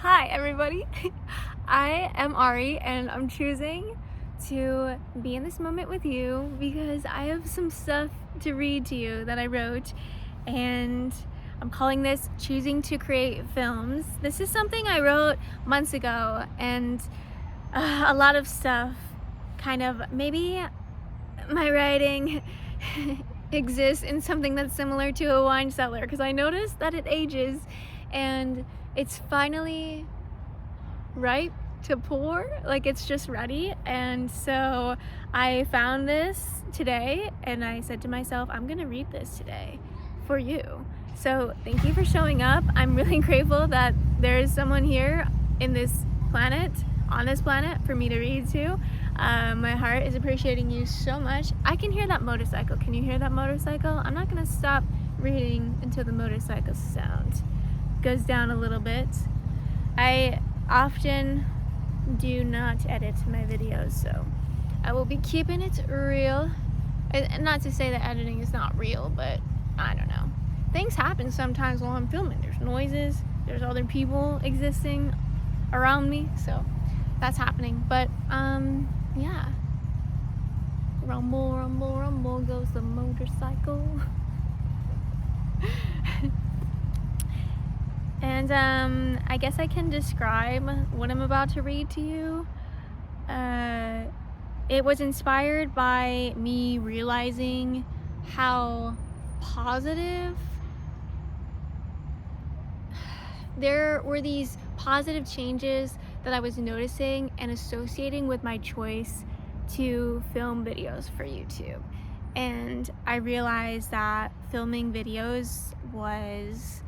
Hi everybody, I am Ari and I'm choosing to be in this moment with you because I have some stuff to read to you that I wrote, and I'm calling this Choosing to Create Films. This is something I wrote months ago, and a lot of stuff kind of, maybe my writing exists in something that's similar to a wine cellar, because I noticed that it ages and it's finally ripe to pour, like it's just ready. And so I found this today and I said to myself, I'm gonna read this today for you. So thank you for showing up. I'm really grateful that there's someone here in this planet, on this planet, for me to read to. My heart is appreciating you so much. I can hear that motorcycle. Can you hear that motorcycle? I'm not gonna stop reading until the motorcycle sound goes down a little bit. I often do not edit my videos, so I will be keeping it real. And not to say that editing is not real, but I don't know. Things happen sometimes while I'm filming. There's noises, there's other people existing around me, so that's happening. But yeah. Rumble, rumble, rumble goes the motorcycle. And I guess I can describe what I'm about to read to you. It was inspired by me realizing how positive there were these positive changes that I was noticing and associating with my choice to film videos for YouTube. And I realized that filming videos was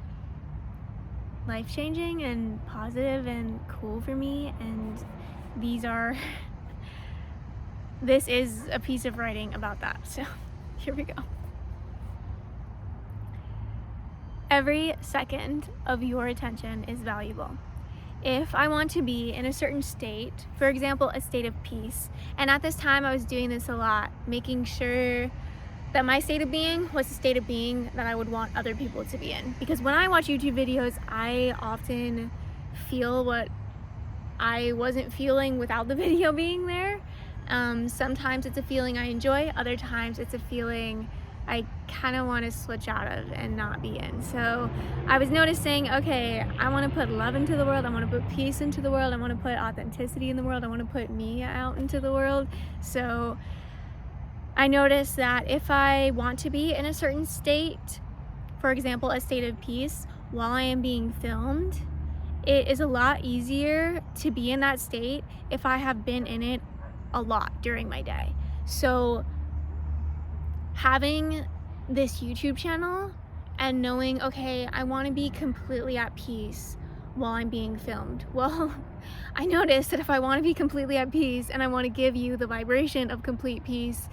life-changing and positive and cool for me, and this is a piece of writing about that. So here we go. Every second of your attention is valuable. If I want to be in a certain state, for example, a state of peace, and at this time I was doing this a lot, making sure that my state of being was the state of being that I would want other people to be in. Because when I watch YouTube videos, I often feel what I wasn't feeling without the video being there. Sometimes it's a feeling I enjoy, other times it's a feeling I kind of want to switch out of and not be in. So I was noticing, okay, I want to put love into the world, I want to put peace into the world, I want to put authenticity in the world, I want to put me out into the world. So I noticed that if I want to be in a certain state, for example, a state of peace, while I am being filmed, it is a lot easier to be in that state if I have been in it a lot during my day. So having this YouTube channel and knowing, okay, I want to be completely at peace while I'm being filmed. Well, I noticed that if I want to be completely at peace and I want to give you the vibration of complete peace,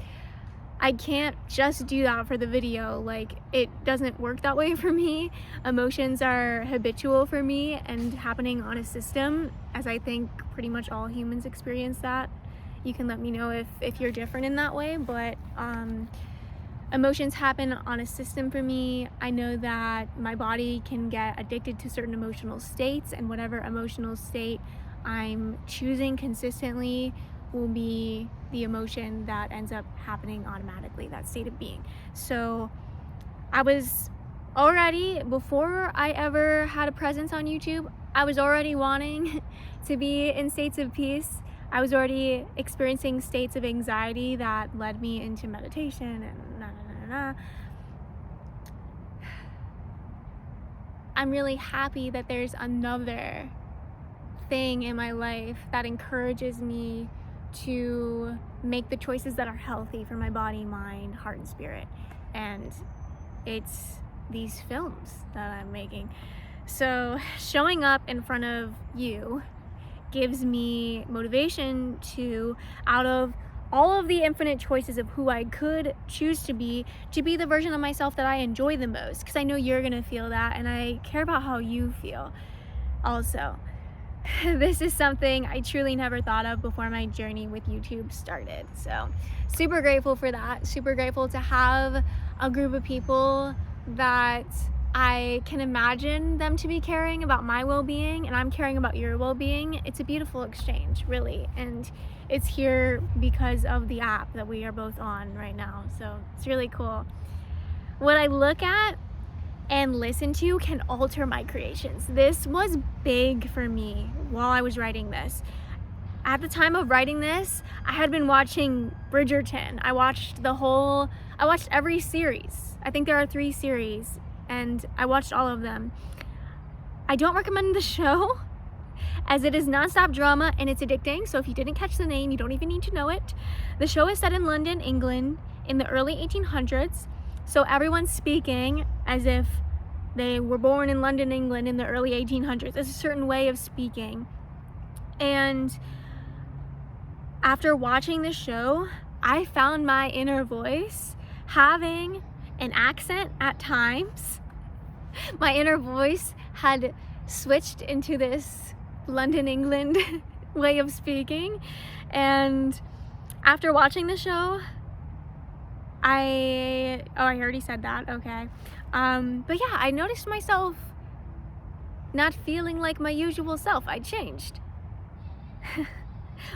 I can't just do that for the video. Like, it doesn't work that way for me. Emotions are habitual for me and happening on a system, as I think pretty much all humans experience that. You can let me know if you're different in that way, but emotions happen on a system for me. I know that my body can get addicted to certain emotional states, and whatever emotional state I'm choosing consistently will be the emotion that ends up happening automatically, that state of being. So I was already, before I ever had a presence on YouTube, I was already wanting to be in states of peace. I was already experiencing states of anxiety that led me into meditation and I'm really happy that there's another thing in my life that encourages me to make the choices that are healthy for my body, mind, heart, and spirit. And it's these films that I'm making. So showing up in front of you gives me motivation to, out of all of the infinite choices of who I could choose to be the version of myself that I enjoy the most. Because I know you're gonna feel that, and I care about how you feel also. This is something I truly never thought of before my journey with YouTube started. So super grateful for that. Super grateful to have a group of people that I can imagine them to be caring about my well-being, and I'm caring about your well-being. It's a beautiful exchange, really, and it's here because of the app that we are both on right now, so it's really cool. What I look at and listen to can alter my creations. This was big for me while I was writing this. At the time of writing this, I had been watching Bridgerton. I watched every series. I think there are 3 series, and I watched all of them. I don't recommend the show, as it is nonstop drama and it's addicting, so if you didn't catch the name, you don't even need to know it. The show is set in London, England, in the early 1800s, so everyone's speaking as if they were born in London, England in the early 1800s. It's a certain way of speaking. And after watching the show, I found my inner voice having an accent at times. My inner voice had switched into this London, England way of speaking. And after watching the show, I already said that, okay. But yeah, I noticed myself not feeling like my usual self. I changed.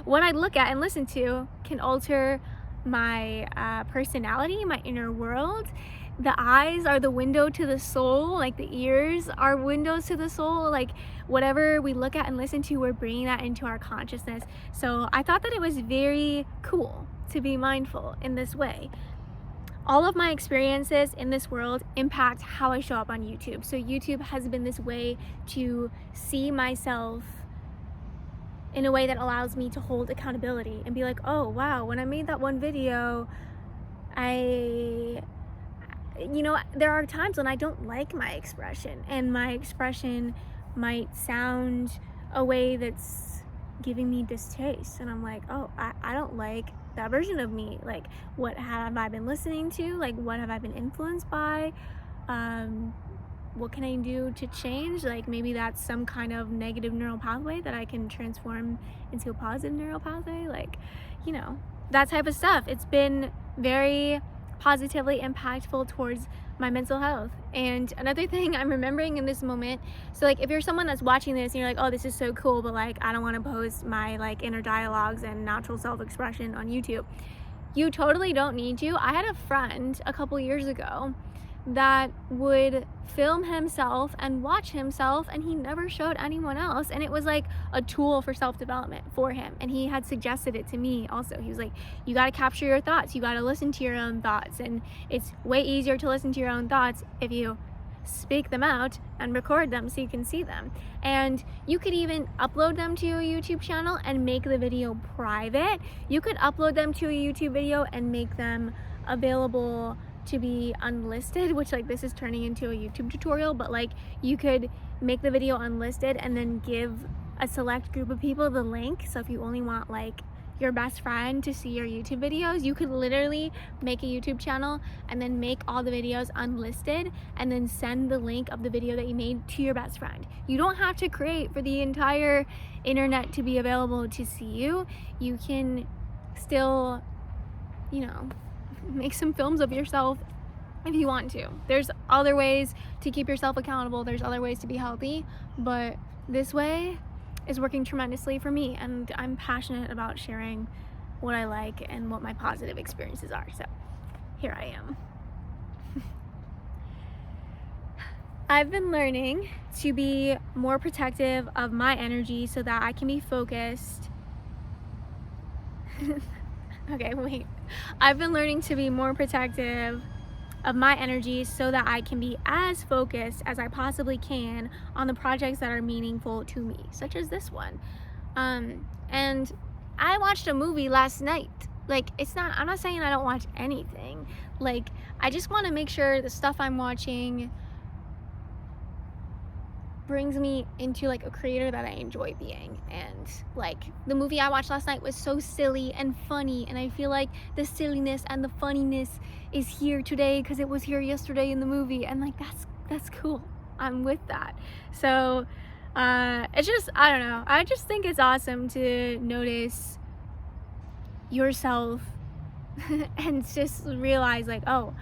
What I look at and listen to can alter my personality, my inner world. The eyes are the window to the soul, like the ears are windows to the soul. Like whatever we look at and listen to, we're bringing that into our consciousness. So I thought that it was very cool to be mindful in this way. All of my experiences in this world impact how I show up on YouTube. So YouTube has been this way to see myself in a way that allows me to hold accountability and be like, oh wow, when I made that one video, there are times when I don't like my expression, and my expression might sound a way that's giving me distaste, and I'm like, oh, I don't like that version of me. Like, what have I been listening to? Like, what have I been influenced by? What can I do to change? Like, maybe that's some kind of negative neural pathway that I can transform into a positive neural pathway. Like, that type of stuff. It's been very positively impactful towards my mental health. And another thing I'm remembering in this moment, so like if you're someone that's watching this and you're like, oh, this is so cool, but like I don't want to post my like inner dialogues and natural self-expression on YouTube, you totally don't need to. I had a friend a couple years ago that would film himself and watch himself, and he never showed anyone else, and it was like a tool for self-development for him. And he had suggested it to me also. He was like, you got to capture your thoughts, you got to listen to your own thoughts, and it's way easier to listen to your own thoughts if you speak them out and record them so you can see them. And you could even upload them to a YouTube channel and make the video private. You could upload them to a YouTube video and make them available to be unlisted, which like this is turning into a YouTube tutorial, but like you could make the video unlisted and then give a select group of people the link. So if you only want like your best friend to see your YouTube videos, you could literally make a YouTube channel and then make all the videos unlisted and then send the link of the video that you made to your best friend. You don't have to create for the entire internet to be available to see you. You can still, make some films of yourself if you want to. There's other ways to keep yourself accountable. There's other ways to be healthy, but this way is working tremendously for me, and I'm passionate about sharing what I like and what my positive experiences are. So here I am. I've been learning to be more protective of my energy so that I can be focused. Okay, wait. I've been learning to be more protective of my energy so that I can be as focused as I possibly can on the projects that are meaningful to me, such as this one. And I watched a movie last night. Like, I'm not saying I don't watch anything. Like, I just want to make sure the stuff I'm watching brings me into like a creator that I enjoy being. And like the movie I watched last night was so silly and funny, and I feel like the silliness and the funniness is here today because it was here yesterday in the movie, and like that's cool. I'm with that. So it's just, I don't know, I just think it's awesome to notice yourself and just realize like, oh,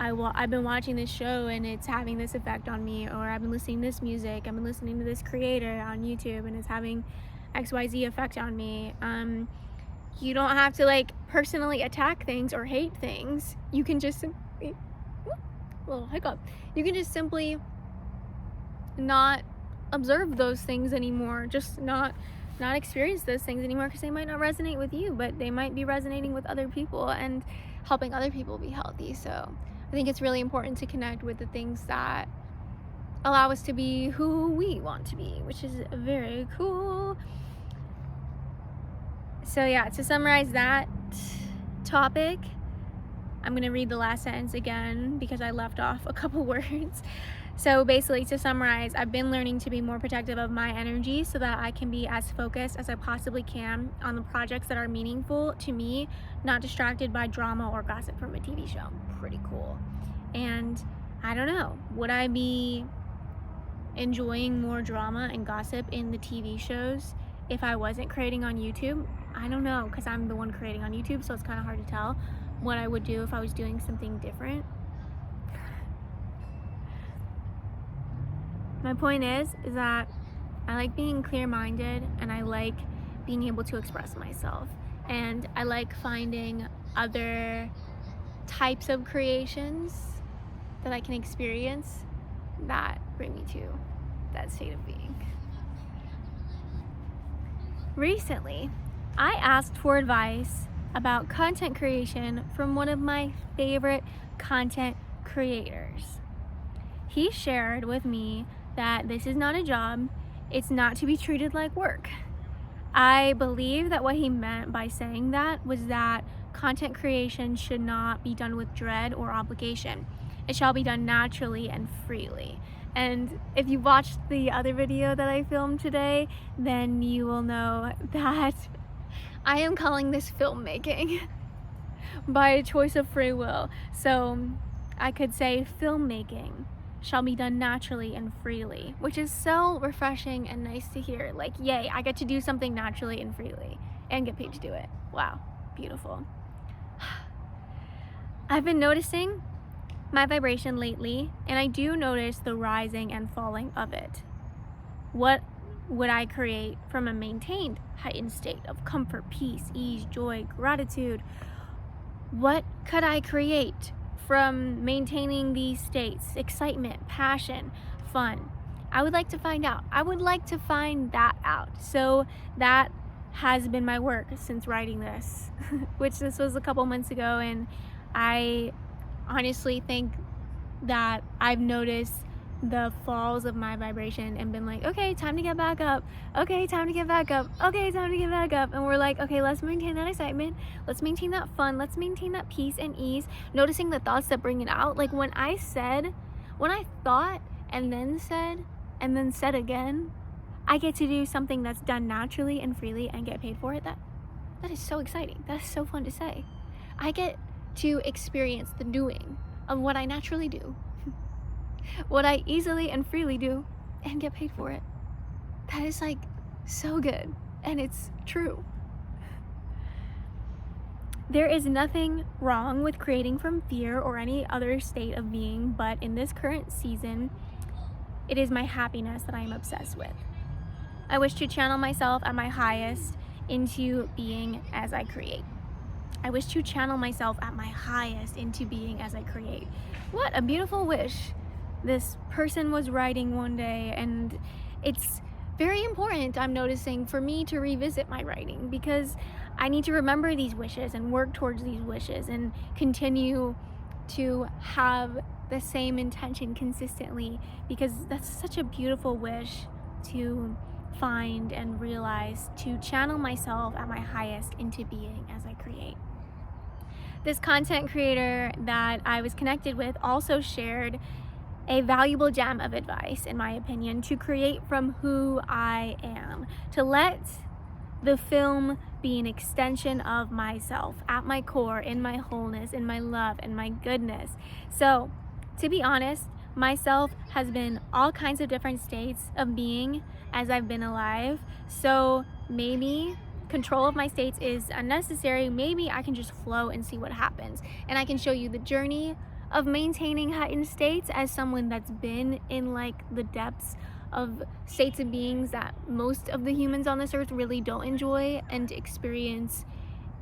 I've been watching this show and it's having this effect on me, or I've been listening to this music, I've been listening to this creator on YouTube and it's having XYZ effect on me. You don't have to like personally attack things or hate things. You can just simply, little hiccup. You can just simply not observe those things anymore, just not experience those things anymore, because they might not resonate with you, but they might be resonating with other people and helping other people be healthy. So I think it's really important to connect with the things that allow us to be who we want to be, which is very cool. So yeah, to summarize that topic, I'm gonna read the last sentence again because I left off a couple words. So basically, to summarize, I've been learning to be more protective of my energy so that I can be as focused as I possibly can on the projects that are meaningful to me, not distracted by drama or gossip from a TV show. Pretty cool. And I don't know, would I be enjoying more drama and gossip in the TV shows if I wasn't creating on YouTube? I don't know, because I'm the one creating on YouTube, so it's kind of hard to tell what I would do if I was doing something different. My point is that I like being clear-minded and I like being able to express myself, and I like finding other types of creations that I can experience that bring me to that state of being. Recently, I asked for advice about content creation from one of my favorite content creators. He shared with me that this is not a job, it's not to be treated like work. I believe that what he meant by saying that was that content creation should not be done with dread or obligation. It shall be done naturally and freely. And if you watched the other video that I filmed today, then you will know that I am calling this filmmaking by a choice of free will. So I could say filmmaking shall be done naturally and freely, which is so refreshing and nice to hear. Like, yay, I get to do something naturally and freely and get paid to do it. Wow, beautiful. I've been noticing my vibration lately, and I do notice the rising and falling of it. What would I create from a maintained heightened state of comfort, peace, ease, joy, gratitude? What could I create from maintaining these states? Excitement, passion, fun. I would like to find out. I would like to find that out. So that has been my work since writing this, which this was a couple months ago, and I honestly think that I've noticed the falls of my vibration and been like, okay, time to get back up. Okay, time to get back up. Okay, time to get back up. And we're like, okay, let's maintain that excitement. Let's maintain that fun. Let's maintain that peace and ease. Noticing the thoughts that bring it out. Like when I thought and then said again, I get to do something that's done naturally and freely and get paid for it. That is so exciting. That is so fun to say. I get to experience the doing of what I naturally do, what I easily and freely do, and get paid for it. That is like so good, and it's true. There is nothing wrong with creating from fear or any other state of being, but in this current season, it is my happiness that I am obsessed with. I wish to channel myself at my highest into being as I create. I wish to channel myself at my highest into being as I create. What a beautiful wish this person was writing one day, and it's very important, I'm noticing, for me to revisit my writing, because I need to remember these wishes and work towards these wishes and continue to have the same intention consistently, because that's such a beautiful wish to find and realize, to channel myself at my highest into being as I create. This content creator that I was connected with also shared a valuable gem of advice, in my opinion, to create from who I am, to let the film be an extension of myself at my core, in my wholeness, in my love, and my goodness. So, to be honest, myself has been all kinds of different states of being as I've been alive. So maybe control of my states is unnecessary. Maybe I can just flow and see what happens. And I can show you the journey of maintaining heightened states as someone that's been in like the depths of states of beings that most of the humans on this earth really don't enjoy and experience,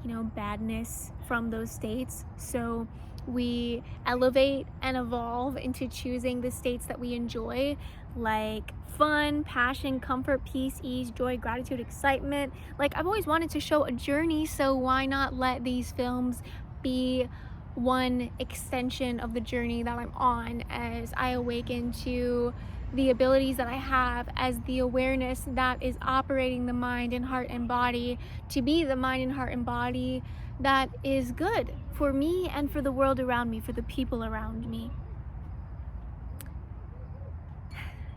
you know, badness from those states. So we elevate and evolve into choosing the states that we enjoy, like fun, passion, comfort, peace, ease, joy, gratitude, excitement. Like, I've always wanted to show a journey, so why not let these films be one extension of the journey that I'm on as I awaken to the abilities that I have, as the awareness that is operating the mind and heart and body to be the mind and heart and body that is good for me and for the world around me, for the people around me.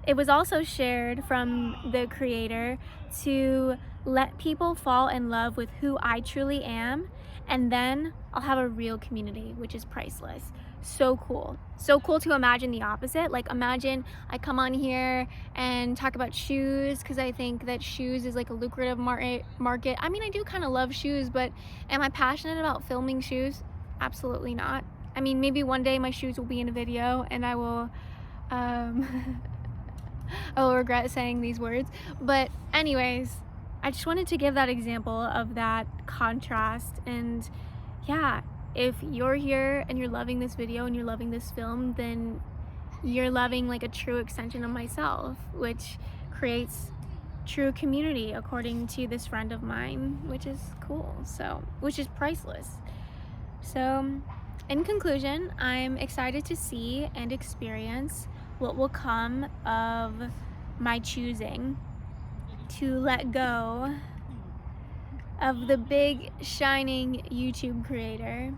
It was also shared from the creator to let people fall in love with who I truly am, and then I'll have a real community, which is priceless. So cool. So cool to imagine the opposite. Like, imagine I come on here and talk about shoes because I think that shoes is like a lucrative market. I mean, I do kind of love shoes, but am I passionate about filming shoes? Absolutely not. I mean, maybe one day my shoes will be in a video and I will I will regret saying these words. But anyways, I just wanted to give that example of that contrast. And yeah, if you're here and you're loving this video and you're loving this film, then you're loving like a true extension of myself, which creates true community according to this friend of mine, which is cool. So, which is priceless. So in conclusion, I'm excited to see and experience what will come of my choosing to let go of the big shining YouTube creator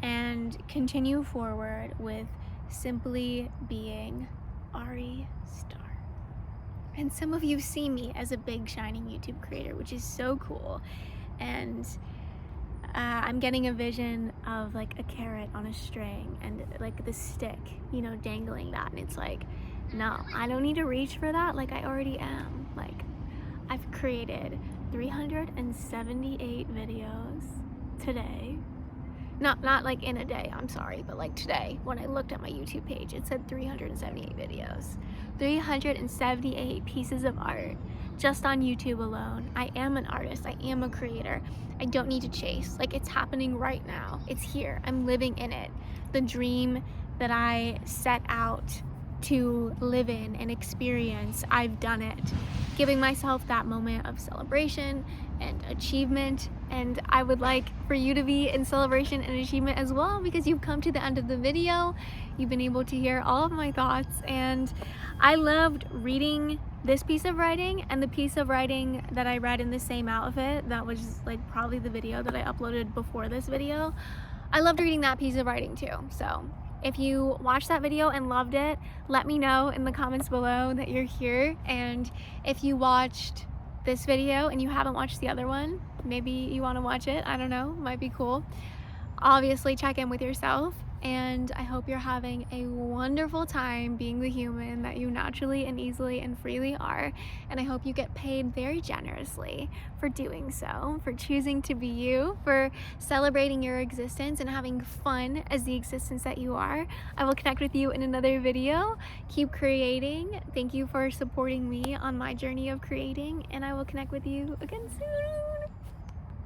and continue forward with simply being Ari Star. And some of you see me as a big shining YouTube creator, which is so cool. And I'm getting a vision of like a carrot on a string and like the stick, you know, dangling that. And it's like, no, I don't need to reach for that. Like, I already am. Like, I've created 378 videos today. Not like in a day, I'm sorry, but like today, when I looked at my YouTube page, it said 378 videos. 378 pieces of art just on YouTube alone. I am an artist, I am a creator. I don't need to chase. Like, it's happening right now. It's here, I'm living in it. The dream that I set out to live in and experience, I've done it. Giving myself that moment of celebration and achievement, and I would like for you to be in celebration and achievement as well, because you've come to the end of the video. You've been able to hear all of my thoughts, and I loved reading this piece of writing and the piece of writing that I read in the same outfit. That was like probably the video that I uploaded before this video. I loved reading that piece of writing too. So if you watched that video and loved it, let me know in the comments below that you're here. And if you watched this video and you haven't watched the other one, maybe you want to watch it. I don't know, might be cool. Obviously, check in with yourself, and I hope you're having a wonderful time being the human that you naturally and easily and freely are. And I hope you get paid very generously for doing so, for choosing to be you, for celebrating your existence and having fun as the existence that you are. I will connect with you in another video. Keep creating. Thank you for supporting me on my journey of creating, and I will connect with you again soon.